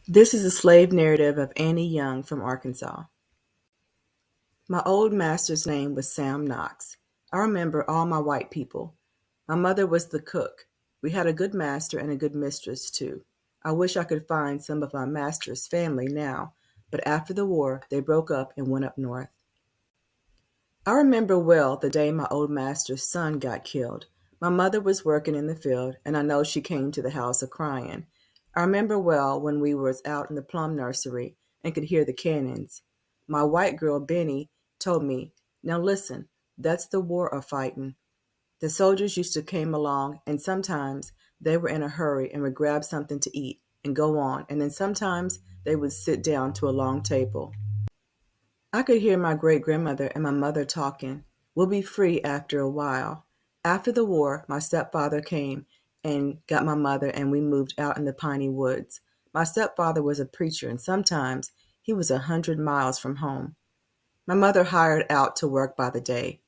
This is a slave narrative of Annie Young from Arkansas. My old master's name was Sam Knox. I remember all my white people. My mother was the cook. We had a good master and a good mistress, too. I wish I could find some of my master's family now, but after the war, they broke up and went up north. I remember well the day my old master's son got killed. My mother was working in the field, and I know she came to the house a crying. I remember well when we was out in the plum nursery and could hear the cannons. My white girl Benny told me, "Now listen, that's the war a fightin'." The soldiers used to came along, and sometimes they were in a hurry and would grab something to eat and go on, and then sometimes they would sit down to a long table. I could hear my great grandmother and my mother talking. We'll be free after a while. After the war, my stepfather came and got my mother, and we moved out in the piney woods. My stepfather was a preacher, and sometimes he was 100 miles from home. My mother hired out to work by the day.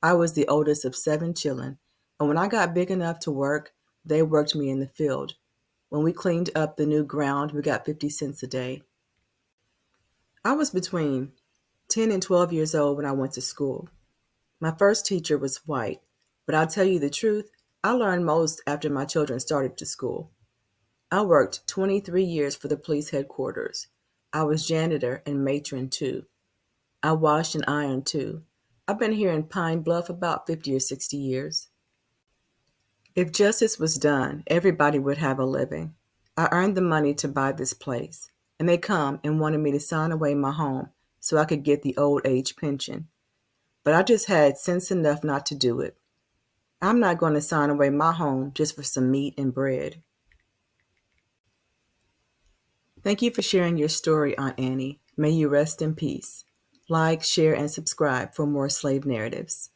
I was the oldest of 7 children, and when I got big enough to work, they worked me in the field. When we cleaned up the new ground, we got 50 cents a day. I was between 10 and 12 years old when I went to school. My first teacher was white, but I'll tell you the truth, I learned most after my children started to school. I worked 23 years for the police headquarters. I was janitor and matron too. I washed and ironed too. I've been here in Pine Bluff about 50 or 60 years. If justice was done, everybody would have a living. I earned the money to buy this place, and they come and wanted me to sign away my home so I could get the old age pension. But I just had sense enough not to do it. I'm not going to sign away my home just for some meat and bread. Thank you for sharing your story, Aunt Annie. May you rest in peace. Like, share, and subscribe for more slave narratives.